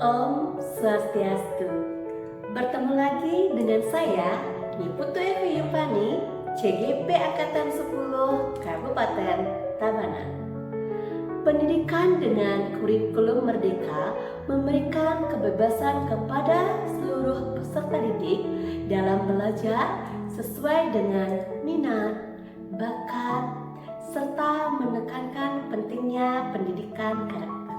Om Swastiastu. Bertemu lagi dengan saya, Niputu Evi Yupani, CGP Angkatan 10 Kabupaten Tabanan. Pendidikan dengan kurikulum merdeka memberikan kebebasan kepada seluruh peserta didik dalam belajar sesuai dengan minat, bakat, serta menekankan pentingnya pendidikan karakter.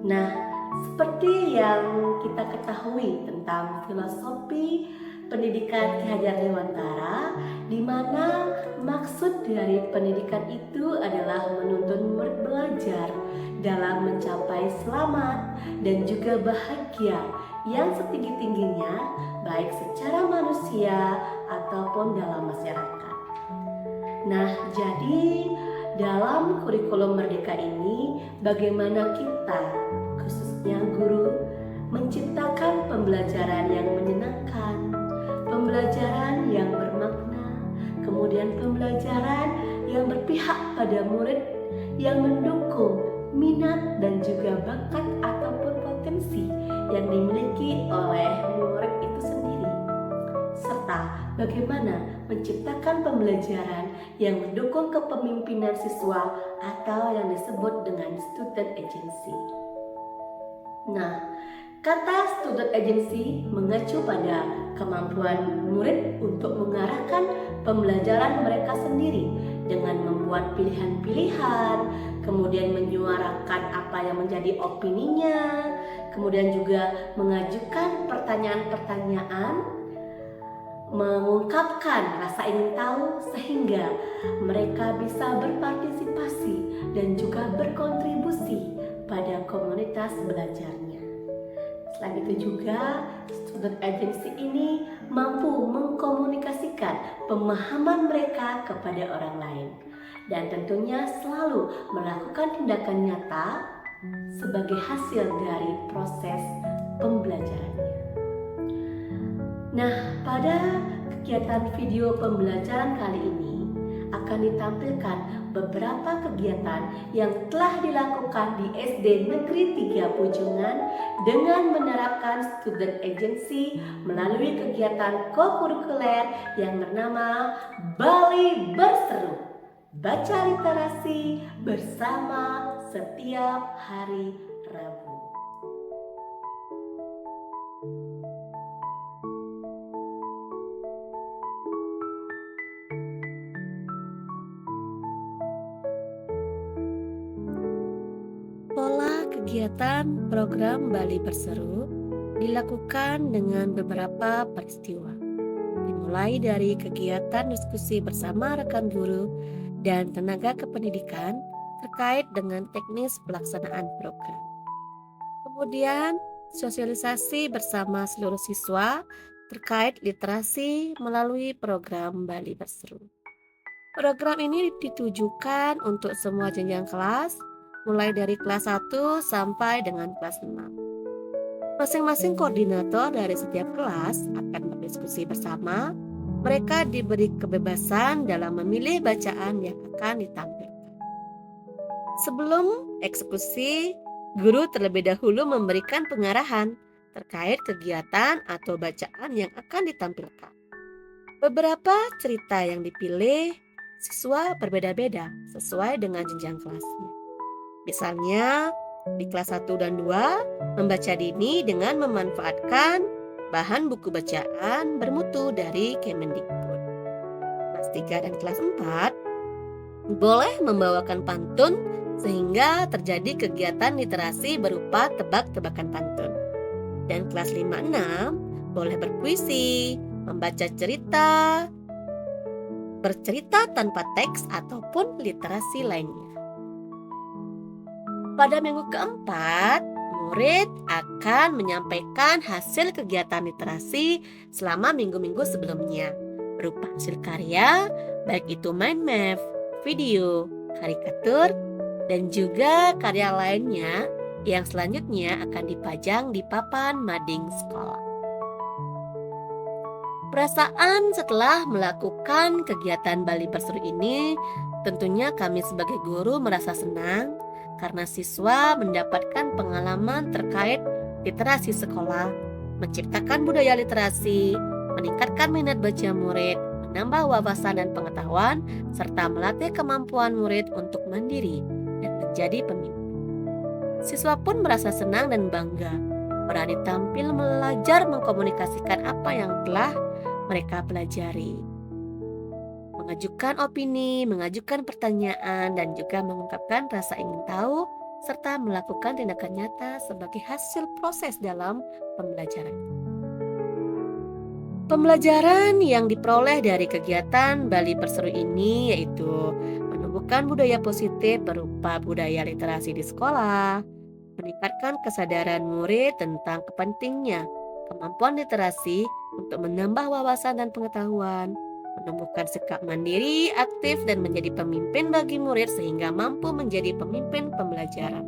Nah, seperti yang kita ketahui tentang filosofi pendidikan Ki Hajar Dewantara, di mana maksud dari pendidikan itu adalah menuntun murid belajar dalam mencapai selamat dan juga bahagia yang setinggi-tingginya, baik secara manusia ataupun dalam masyarakat. Nah, jadi dalam kurikulum merdeka ini, bagaimana kita, khususnya guru, menciptakan pembelajaran yang menyenangkan, pembelajaran yang bermakna, kemudian pembelajaran yang berpihak pada murid, yang mendukung minat dan juga bakat ataupun potensi yang dimiliki oleh murid itu sendiri, serta bagaimana menciptakan pembelajaran yang mendukung kepemimpinan siswa atau yang disebut dengan student agency. Nah, kata student agency mengacu pada kemampuan murid untuk mengarahkan pembelajaran mereka sendiri dengan membuat pilihan-pilihan, kemudian menyuarakan apa yang menjadi opininya, kemudian juga mengajukan pertanyaan-pertanyaan, mengungkapkan rasa ingin tahu sehingga mereka bisa berpartisipasi dan juga berkontribusi pada komunitas belajarnya. Selain itu juga, student agency ini mampu mengkomunikasikan pemahaman mereka kepada orang lain dan tentunya selalu melakukan tindakan nyata sebagai hasil dari proses pembelajarannya. Nah, pada kegiatan video pembelajaran kali ini akan ditampilkan beberapa kegiatan yang telah dilakukan di SD Negeri 3 Pujungan dengan menerapkan student agency melalui kegiatan kokurikuler yang bernama Bali Berseru, baca literasi bersama setiap hari Rabu. Pola kegiatan program Bali Berseru dilakukan dengan beberapa peristiwa, dimulai dari kegiatan diskusi bersama rekan guru dan tenaga kependidikan terkait dengan teknis pelaksanaan program. Kemudian, sosialisasi bersama seluruh siswa terkait literasi melalui program Bali Berseru. Program ini ditujukan untuk semua jenjang kelas, mulai dari kelas 1 sampai dengan kelas 6. Masing-masing koordinator dari setiap kelas akan berdiskusi bersama. Mereka diberi kebebasan dalam memilih bacaan yang akan ditampilkan. Sebelum eksekusi, guru terlebih dahulu memberikan pengarahan terkait kegiatan atau bacaan yang akan ditampilkan. Beberapa cerita yang dipilih siswa berbeda-beda sesuai dengan jenjang kelasnya. Misalnya, di kelas 1 dan 2 membaca dini dengan memanfaatkan bahan buku bacaan bermutu dari Kemendikbud. Kelas 3 dan kelas 4 boleh membawakan pantun sehingga terjadi kegiatan literasi berupa tebak-tebakan pantun. Dan kelas 5-6 boleh berpuisi, membaca cerita, bercerita tanpa teks ataupun literasi lainnya. Pada minggu keempat, murid akan menyampaikan hasil kegiatan literasi selama minggu-minggu sebelumnya, berupa hasil karya, baik itu mind map, video, karikatur, dan juga karya lainnya yang selanjutnya akan dipajang di papan mading sekolah. Perasaan setelah melakukan kegiatan Bali Berseru ini, tentunya kami sebagai guru merasa senang karena siswa mendapatkan pengalaman terkait literasi sekolah, menciptakan budaya literasi, meningkatkan minat baca murid, menambah wawasan dan pengetahuan, serta melatih kemampuan murid untuk mandiri dan menjadi pemimpin. Siswa pun merasa senang dan bangga, berani tampil belajar mengkomunikasikan apa yang telah mereka pelajari. Mengajukan opini, mengajukan pertanyaan, dan juga mengungkapkan rasa ingin tahu, serta melakukan tindakan nyata sebagai hasil proses dalam pembelajaran. Pembelajaran yang diperoleh dari kegiatan Bali Berseru ini yaitu menumbuhkan budaya positif berupa budaya literasi di sekolah, meningkatkan kesadaran murid tentang pentingnya kemampuan literasi untuk menambah wawasan dan pengetahuan, menumbuhkan sikap mandiri, aktif, dan menjadi pemimpin bagi murid sehingga mampu menjadi pemimpin pembelajaran.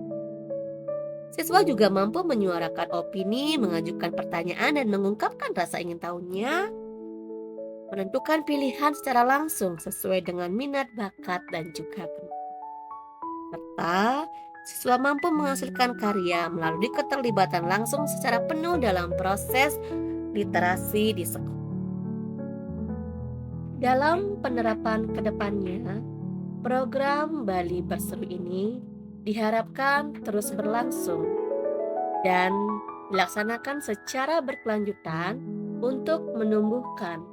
Siswa juga mampu menyuarakan opini, mengajukan pertanyaan, dan mengungkapkan rasa ingin tahunya, menentukan pilihan secara langsung sesuai dengan minat, bakat, dan juga kemampuan. Serta siswa mampu menghasilkan karya melalui keterlibatan langsung secara penuh dalam proses literasi di sekolah. Dalam penerapan kedepannya, program Bali Berseru ini diharapkan terus berlangsung dan dilaksanakan secara berkelanjutan untuk menumbuhkan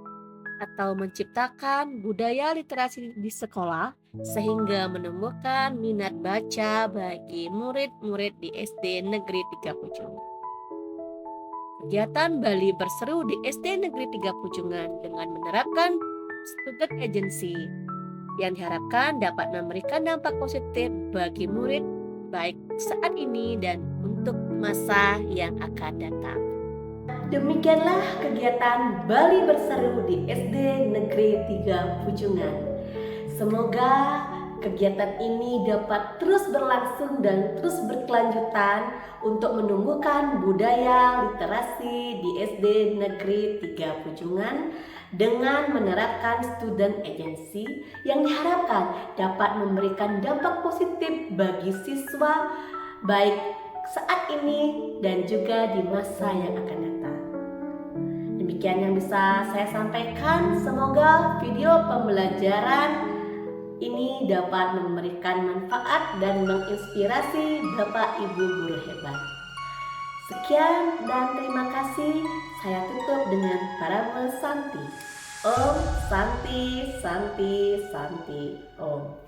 atau menciptakan budaya literasi di sekolah sehingga menumbuhkan minat baca bagi murid-murid di SD Negeri 3 Pujungan. Kegiatan Bali Berseru di SD Negeri 3 Pujungan dengan menerapkan student agency yang diharapkan dapat memberikan dampak positif bagi murid baik saat ini dan untuk masa yang akan datang. Demikianlah kegiatan Bali Berseru di SD Negeri 3 Pujungan. Semoga kegiatan ini dapat terus berlangsung dan terus berkelanjutan untuk menumbuhkan budaya literasi di SD Negeri 3 Pujungan dengan menerapkan student agency yang diharapkan dapat memberikan dampak positif bagi siswa baik saat ini dan juga di masa yang akan datang. Demikian yang bisa saya sampaikan. Semoga video pembelajaran ini dapat memberikan manfaat dan menginspirasi Bapak Ibu guru hebat. Sekian dan terima kasih. Saya tutup dengan parabel Santi. Om Santi Santi Santi Om.